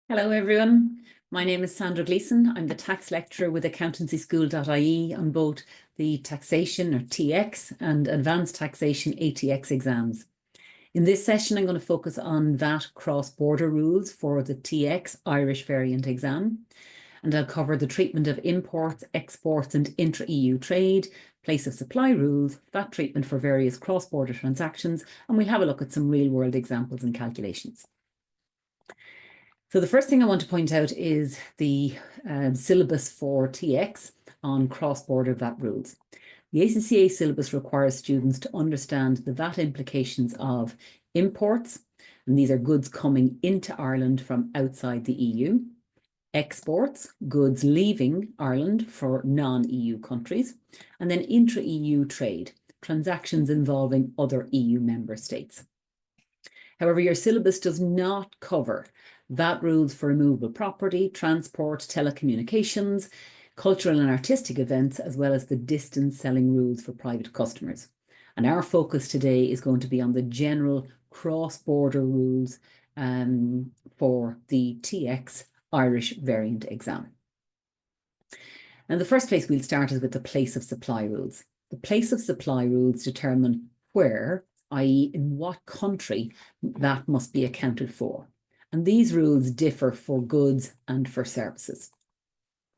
Hello everyone, my name is Sandra Gleeson. I'm the tax lecturer with Accountancyschool.ie on both the Taxation or TX and Advanced Taxation ATX exams. In this session, I'm going to focus on VAT cross-border rules for the TX Irish variant exam, and I'll cover the treatment of imports, exports and intra-EU trade, place of supply rules, VAT treatment for various cross-border transactions, and we'll have a look at some real-world examples and calculations. So the first thing I want to point out is the syllabus for TX on cross-border VAT rules. The ACCA syllabus requires students to understand the VAT implications of imports, and these are goods coming into Ireland from outside the EU, exports, goods leaving Ireland for non-EU countries, and then intra-EU trade, transactions involving other EU member states. However, your syllabus does not cover VAT rules for removable property, transport, telecommunications, cultural and artistic events, as well as the distance selling rules for private customers. And our focus today is going to be on the general cross-border rules for the TX Irish variant exam. And the first place we'll start is with the place of supply rules. The place of supply rules determine where, i.e. in what country, that must be accounted for. And these rules differ for goods and for services.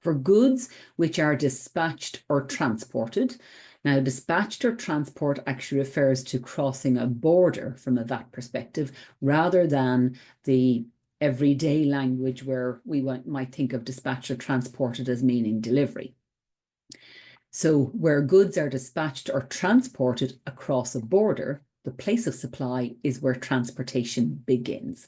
For goods which are dispatched or transported, now dispatched or transport actually refers to crossing a border from a VAT perspective, rather than the everyday language where we might think of dispatched or transported as meaning delivery. So where goods are dispatched or transported across a border, the place of supply is where transportation begins.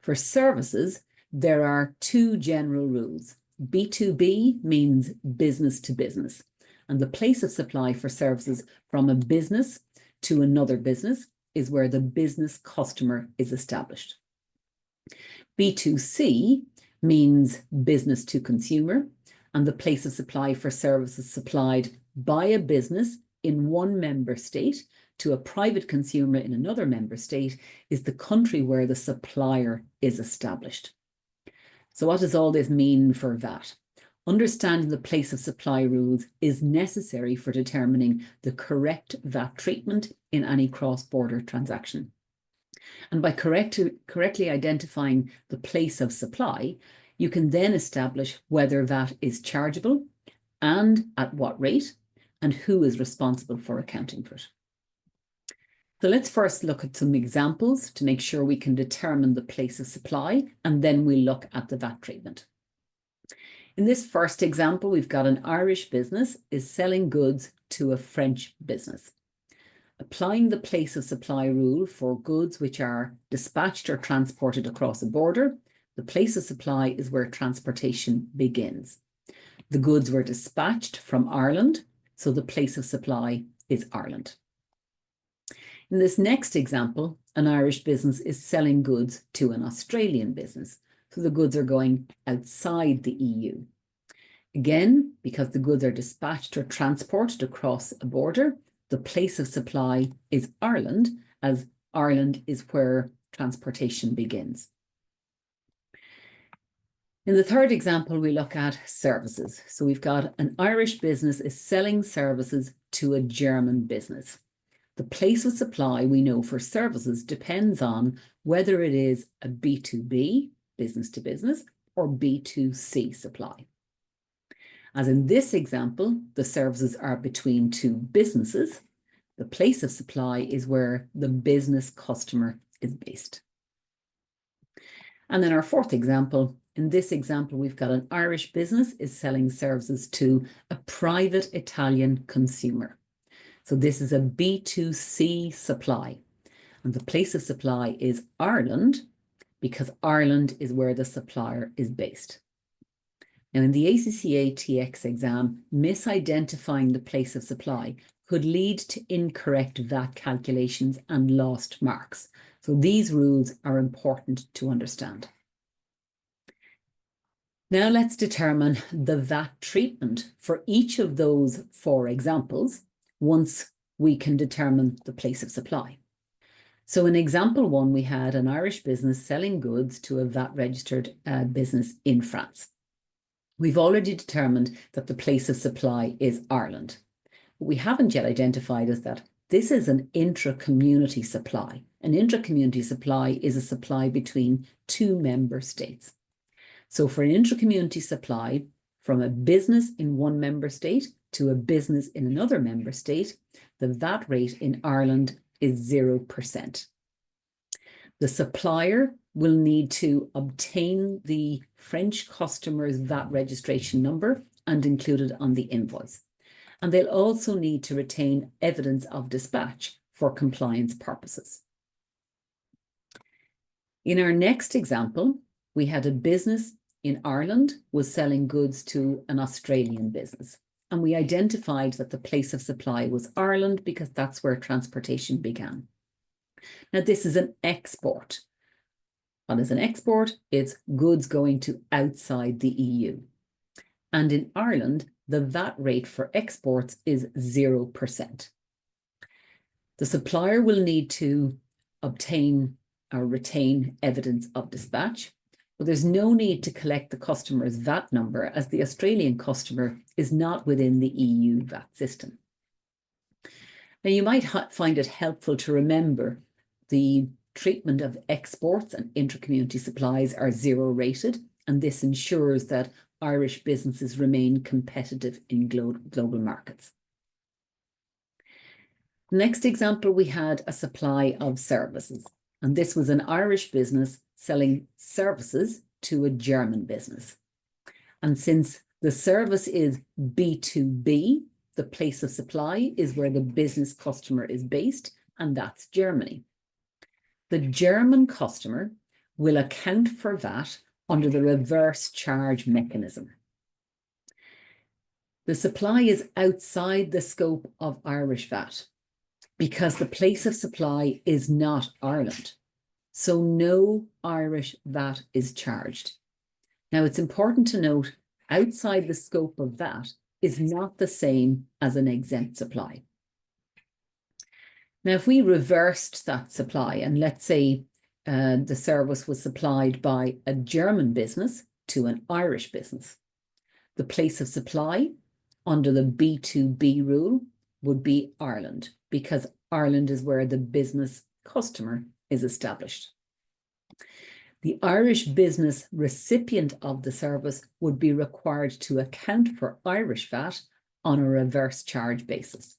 For services, there are two general rules. B2B means business to business, and the place of supply for services from a business to another business is where the business customer is established. B2C means business to consumer, and the place of supply for services supplied by a business in one member state to a private consumer in another member state is the country where the supplier is established. So what does all this mean for VAT? Understanding the place of supply rules is necessary for determining the correct VAT treatment in any cross-border transaction. And by correctly identifying the place of supply, you can then establish whether VAT is chargeable and at what rate, and who is responsible for accounting for it. So let's first look at some examples to make sure we can determine the place of supply, and then we'll look at the VAT treatment. In this first example, we've got an Irish business is selling goods to a French business. Applying the place of supply rule for goods which are dispatched or transported across a border, the place of supply is where transportation begins. The goods were dispatched from Ireland, so the place of supply is Ireland. In this next example, an Irish business is selling goods to an Australian business, so the goods are going outside the EU. Again, because the goods are dispatched or transported across a border, the place of supply is Ireland, as Ireland is where transportation begins. In the third example, we look at services. So we've got an Irish business is selling services to a German business. The place of supply we know for services depends on whether it is a B2B, business to business, or B2C supply. As in this example, the services are between two businesses. The place of supply is where the business customer is based. And then our fourth example, in this example, we've got an Irish business is selling services to a private Italian consumer. So this is a B2C supply, and the place of supply is Ireland, because Ireland is where the supplier is based. Now, in the ACCA TX exam, misidentifying the place of supply could lead to incorrect VAT calculations and lost marks. So these rules are important to understand. Now let's determine the VAT treatment for each of those four examples once we can determine the place of supply. So in example one, we had an Irish business selling goods to a VAT registered business in France. We've already determined that the place of supply is Ireland. What we haven't yet identified is that this is an intra-community supply. An intra-community supply is a supply between two member states. So for an intra-community supply from a business in one member state to a business in another member state, the VAT rate in Ireland is 0%. The supplier will need to obtain the French customer's VAT registration number and include it on the invoice. And they'll also need to retain evidence of dispatch for compliance purposes. In our next example, we had a business in Ireland was selling goods to an Australian business. And we identified that the place of supply was Ireland because that's where transportation began. Now, this is an export. What is an export? It's goods going to outside the EU. And in Ireland, the VAT rate for exports is 0%. The supplier will need to obtain or retain evidence of dispatch, but there's no need to collect the customer's VAT number as the Australian customer is not within the EU VAT system. Now, you might find it helpful to remember the treatment of exports and intra-community supplies are zero rated, and this ensures that Irish businesses remain competitive in global markets. Next example, we had a supply of services, and this was an Irish business selling services to a German business. And since the service is B2B, the place of supply is where the business customer is based, and that's Germany. The German customer will account for VAT under the reverse charge mechanism. The supply is outside the scope of Irish VAT because the place of supply is not Ireland. So no Irish VAT is charged. Now, it's important to note outside the scope of VAT is not the same as an exempt supply. Now, if we reversed that supply and let's say the service was supplied by a German business to an Irish business, the place of supply under the B2B rule would be Ireland because Ireland is where the business customer is established. The Irish business recipient of the service would be required to account for Irish VAT on a reverse charge basis.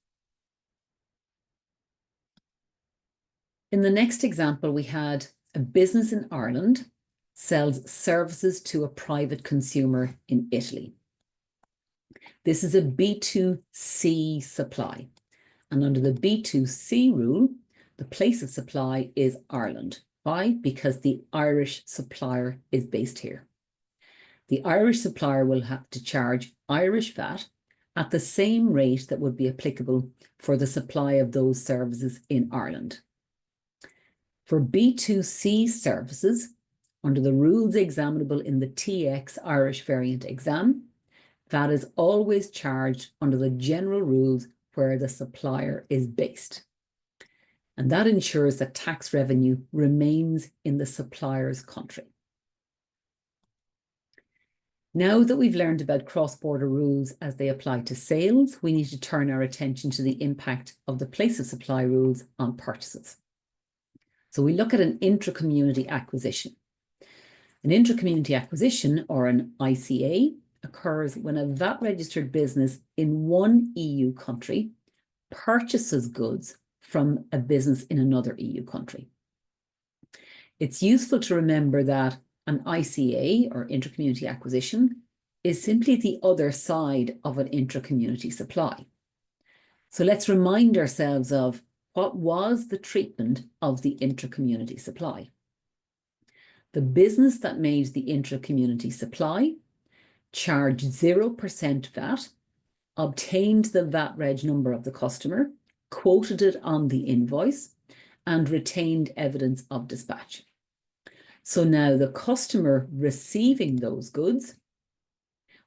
In the next example, we had a business in Ireland sells services to a private consumer in Italy. This is a B2C supply. And under the B2C rule, the place of supply is Ireland. Why? Because the Irish supplier is based here. The Irish supplier will have to charge Irish VAT at the same rate that would be applicable for the supply of those services in Ireland. For B2C services, under the rules examinable in the TX Irish variant exam, VAT is always charged under the general rules where the supplier is based. And that ensures that tax revenue remains in the supplier's country. Now that we've learned about cross-border rules as they apply to sales, we need to turn our attention to the impact of the place of supply rules on purchases. So we look at an intra-community acquisition. An intra-community acquisition, or an ICA, occurs when a VAT-registered business in one EU country purchases goods from a business in another EU country. It's useful to remember that an ICA, or intra-community acquisition, is simply the other side of an intra-community supply. So let's remind ourselves of what was the treatment of the intra-community supply. The business that made the intra-community supply charged 0% VAT, obtained the VAT reg number of the customer, quoted it on the invoice, and retained evidence of dispatch. So now the customer receiving those goods,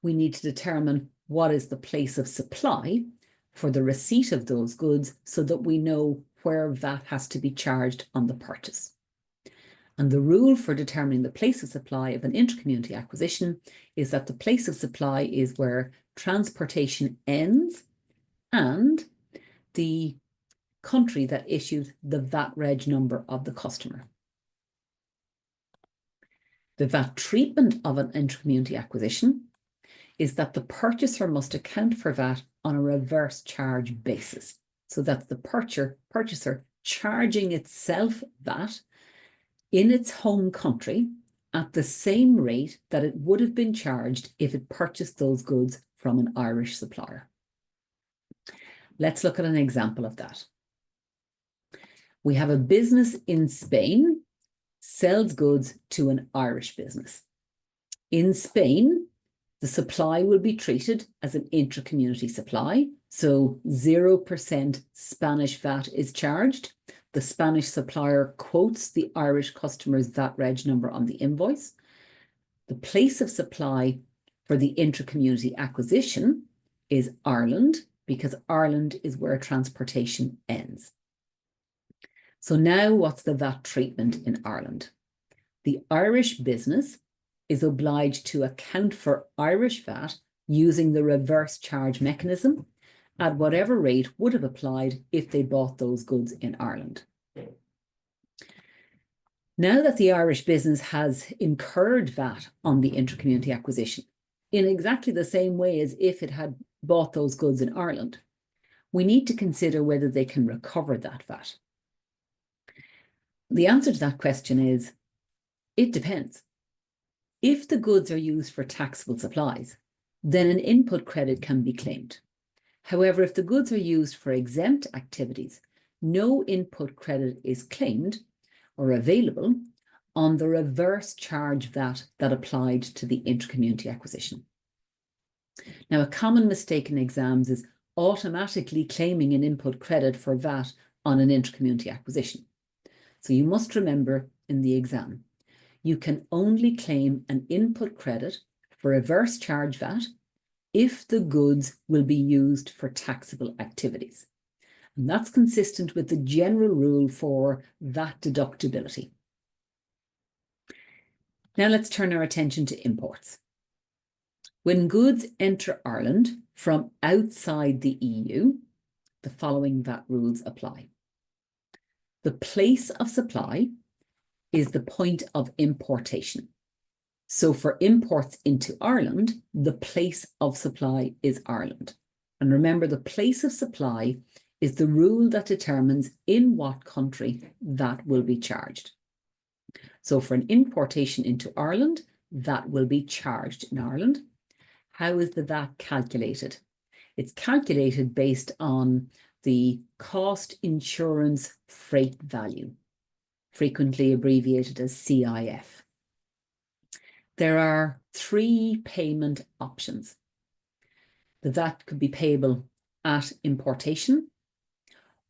we need to determine what is the place of supply for the receipt of those goods so that we know where VAT has to be charged on the purchase. And the rule for determining the place of supply of an intra-community acquisition is that the place of supply is where transportation ends and the country that issued the VAT reg number of the customer. The VAT treatment of an intra-community acquisition is that the purchaser must account for VAT on a reverse charge basis. So that's the purchaser charging itself VAT in its home country at the same rate that it would have been charged if it purchased those goods from an Irish supplier. Let's look at an example of that. We have a business in Spain sells goods to an Irish business. In Spain, the supply will be treated as an intra-community supply, so 0% Spanish VAT is charged. The Spanish supplier quotes the Irish customer's VAT reg number on the invoice. The place of supply for the intra-community acquisition is Ireland, because Ireland is where transportation ends. So now what's the VAT treatment in Ireland? The Irish business is obliged to account for Irish VAT using the reverse charge mechanism at whatever rate would have applied if they bought those goods in Ireland. Now that the Irish business has incurred VAT on the intra-community acquisition in exactly the same way as if it had bought those goods in Ireland, we need to consider whether they can recover that VAT. The answer to that question is, it depends. If the goods are used for taxable supplies, then an input credit can be claimed. However, if the goods are used for exempt activities, no input credit is claimed or available on the reverse charge VAT that applied to the intra-community acquisition. Now, a common mistake in exams is automatically claiming an input credit for VAT on an intra-community acquisition. So you must remember in the exam, you can only claim an input credit for reverse charge VAT if the goods will be used for taxable activities. And that's consistent with the general rule for VAT deductibility. Now let's turn our attention to imports. When goods enter Ireland from outside the EU, the following VAT rules apply. The place of supply is the point of importation. So for imports into Ireland, the place of supply is Ireland. And remember, the place of supply is the rule that determines in what country that will be charged. So for an importation into Ireland, that will be charged in Ireland. How is the VAT calculated? It's calculated based on the cost insurance freight value, frequently abbreviated as CIF. There are 3 payment options. The VAT could be payable at importation,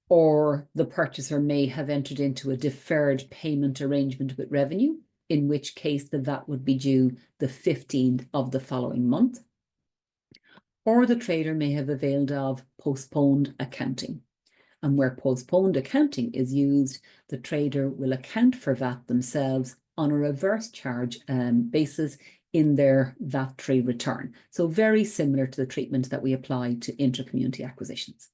or the purchaser may have entered into a deferred payment arrangement with revenue, in which case the VAT would be due the 15th of the following month. Or the trader may have availed of postponed accounting. And where postponed accounting is used, the trader will account for VAT themselves on a reverse charge basis in their VAT-free return. So very similar to the treatment that we apply to intra-community acquisitions.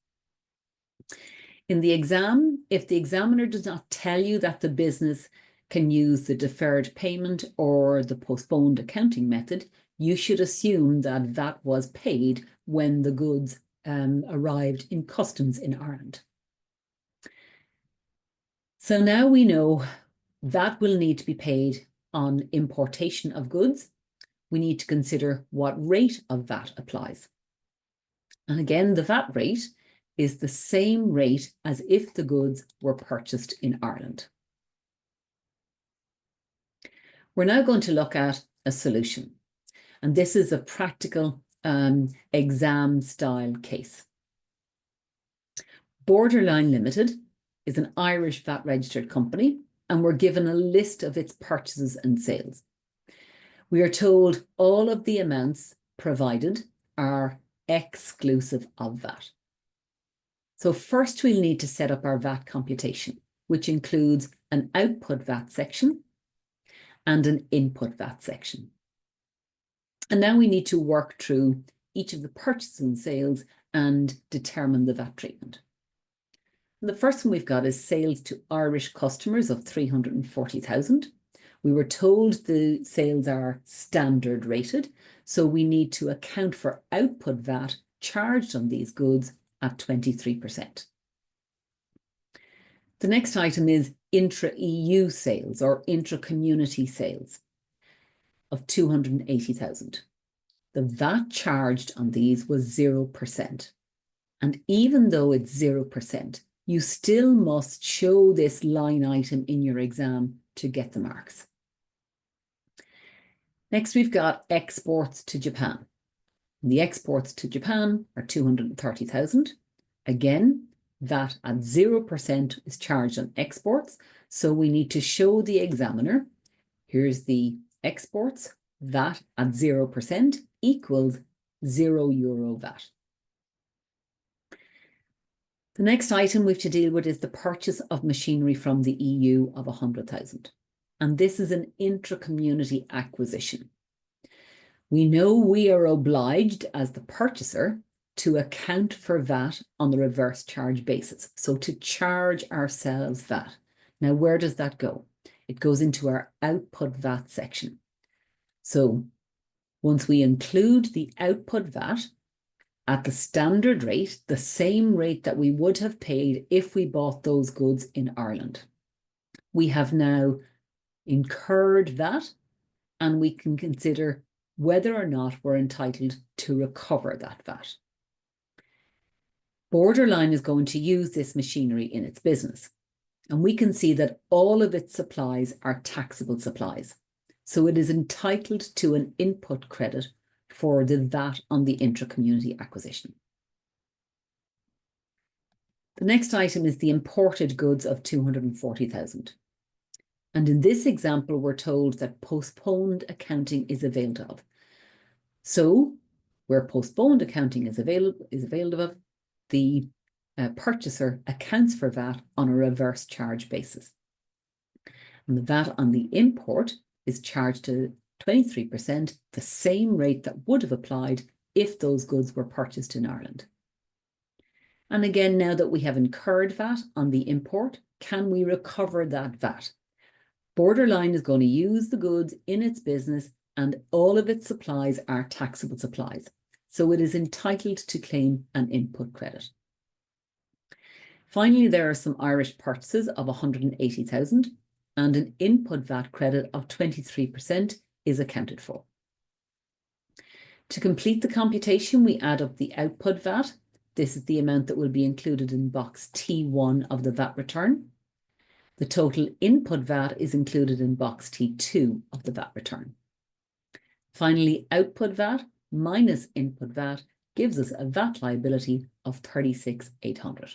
In the exam, if the examiner does not tell you that the business can use the deferred payment or the postponed accounting method, you should assume that VAT was paid when the goods arrived in customs in Ireland. So now we know VAT will need to be paid on importation of goods. We need to consider what rate of VAT applies. And again, the VAT rate is the same rate as if the goods were purchased in Ireland. We're now going to look at a solution. And this is a practical exam style case. Borderline Limited is an Irish VAT registered company, and we're given a list of its purchases and sales. We are told all of the amounts provided are exclusive of VAT. So first we'll need to set up our VAT computation, which includes an output VAT section and an input VAT section. And now we need to work through each of the purchases and sales and determine the VAT treatment. And the first one we've got is sales to Irish customers of 340,000. We were told the sales are standard rated, so we need to account for output VAT charged on these goods at 23%. The next item is intra-EU sales or intra-community sales of 280,000. The VAT charged on these was 0%. And even though it's 0%, you still must show this line item in your exam to get the marks. Next, we've got exports to Japan. The exports to Japan are 230,000. Again, VAT at 0% is charged on exports. So we need to show the examiner, here's the exports, VAT at 0% equals €0 VAT. The next item we have to deal with is the purchase of machinery from the EU of 100,000. And this is an intra-community acquisition. We know we are obliged as the purchaser to account for VAT on the reverse charge basis. So to charge ourselves VAT. Now, where does that go? It goes into our output VAT section. So once we include the output VAT at the standard rate, the same rate that we would have paid if we bought those goods in Ireland, we have now incurred VAT, and we can consider whether or not we're entitled to recover that VAT. Borderline is going to use this machinery in its business, and we can see that all of its supplies are taxable supplies. So it is entitled to an input credit for the VAT on the intra-community acquisition. The next item is the imported goods of 240,000. And in this example, we're told that postponed accounting is availed of. So where postponed accounting is availed of, the purchaser accounts for VAT on a reverse charge basis. And the VAT on the import is charged to 23%, the same rate that would have applied if those goods were purchased in Ireland. And again, now that we have incurred VAT on the import, can we recover that VAT? Borderline is going to use the goods in its business, and all of its supplies are taxable supplies. So it is entitled to claim an input credit. Finally, there are some Irish purchases of 180,000, and an input VAT credit of 23% is accounted for. To complete the computation, we add up the output VAT. This is the amount that will be included in box T1 of the VAT return. The total input VAT is included in box T2 of the VAT return. Finally, output VAT minus input VAT gives us a VAT liability of 36,800.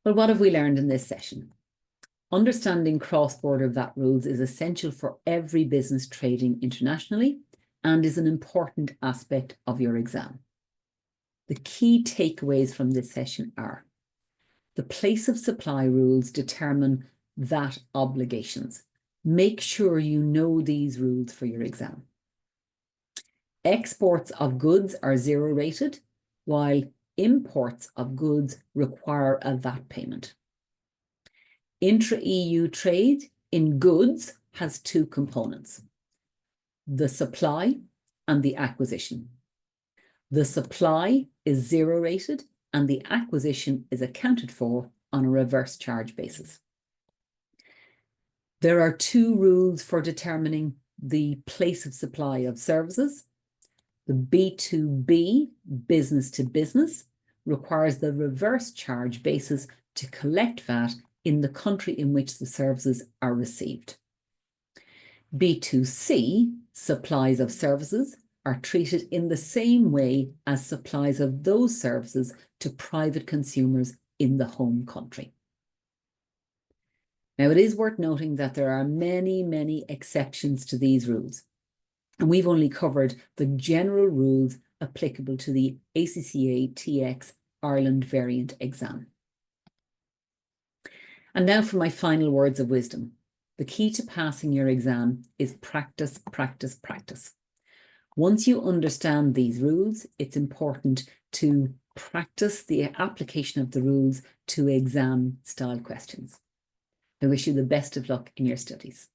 Well, what have we learned in this session? Understanding cross-border VAT rules is essential for every business trading internationally and is an important aspect of your exam. The key takeaways from this session are: the place of supply rules determine VAT obligations. Make sure you know these rules for your exam. Exports of goods are zero rated, while imports of goods require a VAT payment. Intra-EU trade in goods has two components: the supply and the acquisition. The supply is zero rated and the acquisition is accounted for on a reverse charge basis. There are two rules for determining the place of supply of services. The B2B, business to business, requires the reverse charge basis to collect VAT in the country in which the services are received. B2C, supplies of services, are treated in the same way as supplies of those services to private consumers in the home country. Now, it is worth noting that there are many exceptions to these rules, and we've only covered the general rules applicable to the ACCA TX Ireland variant exam. And now for my final words of wisdom. The key to passing your exam is practice, practice, practice. Once you understand these rules, it's important to practice the application of the rules to exam style questions. I wish you the best of luck in your studies.